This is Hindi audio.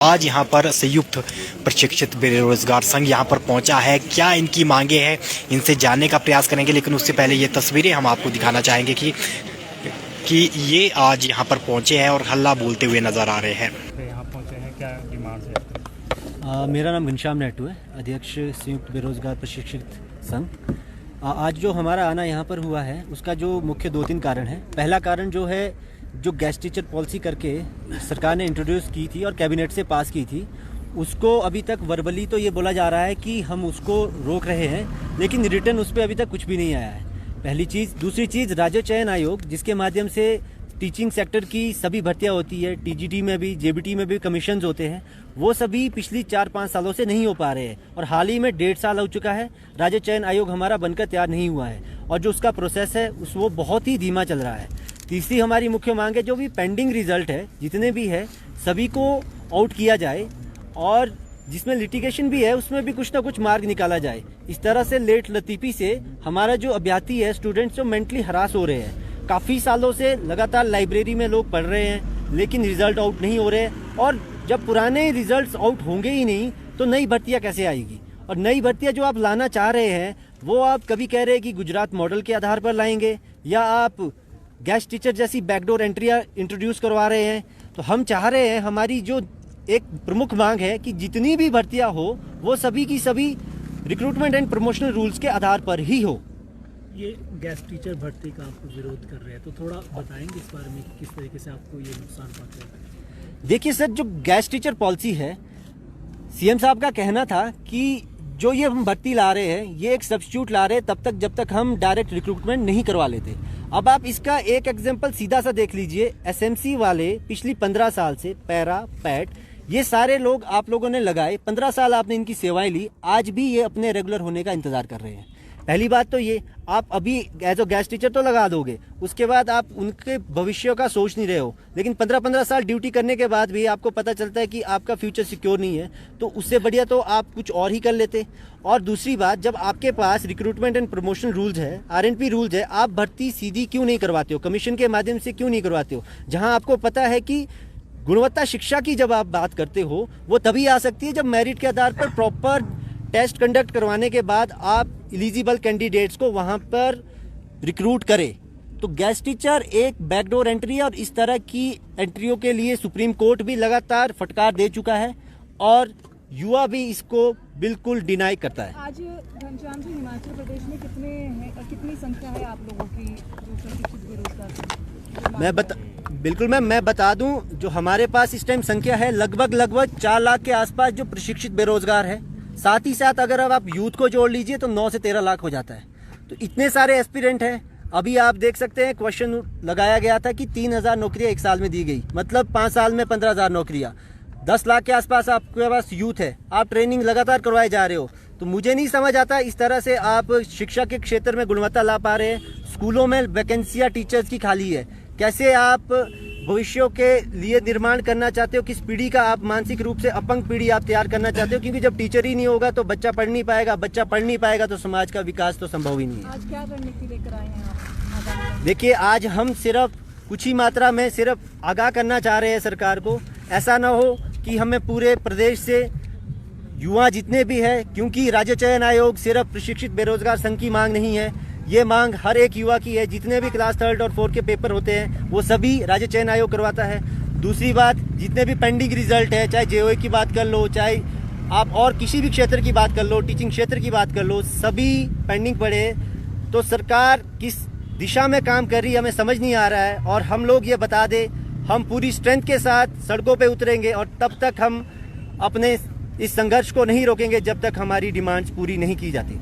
आज यहाँ पर संयुक्त प्रशिक्षित बेरोजगार संघ यहाँ पर पहुँचा है। क्या इनकी मांगे हैं, इनसे जानने का प्रयास करेंगे, लेकिन उससे पहले ये तस्वीरें हम आपको दिखाना चाहेंगे कि ये आज यहाँ पर पहुँचे हैं और हल्ला बोलते हुए नजर आ रहे हैं। यहाँ पहुँचे हैं, क्या डिमांड है? मेरा नाम घनश्याम नेटू है, अध्यक्ष संयुक्त बेरोजगार प्रशिक्षित संघ। आज जो हमारा आना यहाँ पर हुआ है उसका जो मुख्य 2-3 कारण है। पहला कारण जो है, जो गेस्ट टीचर पॉलिसी करके सरकार ने इंट्रोड्यूस की थी और कैबिनेट से पास की थी, उसको अभी तक वर्बली तो ये बोला जा रहा है कि हम उसको रोक रहे हैं, लेकिन रिटर्न उस पर अभी तक कुछ भी नहीं आया है। पहली चीज़। दूसरी चीज़, राज्य चयन आयोग जिसके माध्यम से टीचिंग सेक्टर की सभी भर्तियां होती है, टीजीटी में भी, जेबीटी में भी कमीशंस होते हैं, वो सभी पिछली 4-5 सालों से नहीं हो पा रहे हैं और हाल ही में 1.5 साल हो चुका है, राज्य चयन आयोग हमारा बनकर तैयार नहीं हुआ है और जो उसका प्रोसेस है वो बहुत ही धीमा चल रहा है। तीसरी हमारी मुख्य मांग है, जो भी पेंडिंग रिजल्ट है जितने भी है सभी को आउट किया जाए और जिसमें लिटिगेशन भी है उसमें भी कुछ ना कुछ मार्ग निकाला जाए। इस तरह से लेट लतीफ़ी से हमारा जो अभ्यर्थी है, स्टूडेंट्स जो मेंटली हरास हो रहे हैं। काफ़ी सालों से लगातार लाइब्रेरी में लोग पढ़ रहे हैं लेकिन रिजल्ट आउट नहीं हो रहे हैं, और जब पुराने रिजल्ट्स आउट होंगे ही नहीं तो नई भर्तियाँ कैसे आएगी? और नई भर्तियाँ जो आप लाना चाह रहे हैं वो आप कभी कह रहे हैं कि गुजरात मॉडल के आधार पर लाएंगे, या आप गेस्ट टीचर जैसी बैकडोर एंट्रियाँ इंट्रोड्यूस करवा रहे हैं। तो हम चाह रहे हैं, हमारी जो एक प्रमुख मांग है कि जितनी भी भर्तियाँ हो वो सभी की सभी रिक्रूटमेंट एंड प्रमोशनल रूल्स के आधार पर ही हो। ये गेस्ट टीचर भर्ती का आप विरोध कर रहे हैं, तो थोड़ा बताएंगे इस बारे में कि किस तरीके से आपको ये नुकसान पहुंचा है? देखिए सर, जो गेस्ट टीचर पॉलिसी है, सीएम साहब का कहना था कि जो ये हम भर्ती ला रहे हैं ये एक सब्स्टिट्यूट ला रहे हैं तब तक जब तक हम डायरेक्ट रिक्रूटमेंट नहीं करवा लेते। अब आप इसका एक एग्जांपल सीधा सा देख लीजिए, एसएमसी वाले पिछली 15 साल से पैरा, पैट, ये सारे लोग आप लोगों ने लगाए, 15 साल आपने इनकी सेवाएं ली, आज भी ये अपने रेगुलर होने का इंतजार कर रहे हैं। पहली बात तो ये, आप अभी एज अ गेस्ट टीचर तो लगा दोगे, उसके बाद आप उनके भविष्य का सोच नहीं रहे हो, लेकिन 15-15 साल ड्यूटी करने के बाद भी आपको पता चलता है कि आपका फ्यूचर सिक्योर नहीं है, तो उससे बढ़िया तो आप कुछ और ही कर लेते। और दूसरी बात, जब आपके पास रिक्रूटमेंट एंड प्रमोशन रूल्स है, आरएनपी रूल्स है, आप भर्ती सीधी क्यों नहीं करवाते हो, कमीशन के माध्यम से क्यों नहीं करवाते हो? जहां आपको पता है कि गुणवत्ता शिक्षा की जब आप बात करते हो वो तभी आ सकती है जब मेरिट के आधार पर प्रॉपर टेस्ट कंडक्ट करवाने के बाद आप एलिजिबल कैंडिडेट्स को वहां पर रिक्रूट करें। तो गेस्ट टीचर एक बैकडोर एंट्री है और इस तरह की एंट्रियों के लिए सुप्रीम कोर्ट भी लगातार फटकार दे चुका है और युवा भी इसको बिल्कुल डिनाई करता है। आज घनश्याम जी, हिमाचल प्रदेश में कितनी संख्या है आप लोगों की जो प्रशिक्षित बेरोजगार? मैं बता दूं, जो हमारे पास इस टाइम संख्या है लगभग 4 लाख के आसपास जो प्रशिक्षित बेरोजगार है। साथ ही साथ अगर अब आप यूथ को जोड़ लीजिए तो 9 से 13 लाख हो जाता है। तो इतने सारे एस्पिरेंट हैं। अभी आप देख सकते हैं, क्वेश्चन लगाया गया था कि 3,000 नौकरियां 1 साल में दी गई, मतलब 5 साल में 15,000 नौकरियां। 10 लाख के आसपास आपके पास यूथ है, आप ट्रेनिंग लगातार करवाए जा रहे हो। तो मुझे नहीं समझ आता इस तरह से आप शिक्षा के क्षेत्र में गुणवत्ता ला पा रहे हैं। स्कूलों में वैकेंसियाँ टीचर्स की खाली है, कैसे आप भविष्यों के लिए निर्माण करना चाहते हो? किस पीढ़ी का आप मानसिक रूप से अपंग पीढ़ी आप तैयार करना चाहते हो? क्योंकि जब टीचर ही नहीं होगा तो बच्चा पढ़ नहीं पाएगा, बच्चा पढ़ नहीं पाएगा तो समाज का विकास तो संभव ही नहीं है। आज क्या रणनीति लेकर आए हैं आप? देखिए, आज हम सिर्फ कुछ ही मात्रा में सिर्फ आगाह करना चाह रहे हैं सरकार को। ऐसा ना हो कि हमें पूरे प्रदेश से युवा जितने भी है, क्योंकि राज्य चयन आयोग सिर्फ प्रशिक्षित बेरोजगार संघ की मांग नहीं है, ये मांग हर एक युवा की है। जितने भी क्लास 3 और 4 के पेपर होते हैं वो सभी राज्य चयन आयोग करवाता है। दूसरी बात, जितने भी पेंडिंग रिजल्ट है, चाहे जेओए की बात कर लो, चाहे आप और किसी भी क्षेत्र की बात कर लो, टीचिंग क्षेत्र की बात कर लो, सभी पेंडिंग पड़े। तो सरकार किस दिशा में काम कर रही है हमें समझ नहीं आ रहा है, और हम लोग ये बता दें, हम पूरी स्ट्रेंथ के साथ सड़कों पे उतरेंगे और तब तक हम अपने इस संघर्ष को नहीं रोकेंगे जब तक हमारी डिमांड्स पूरी नहीं की जाती।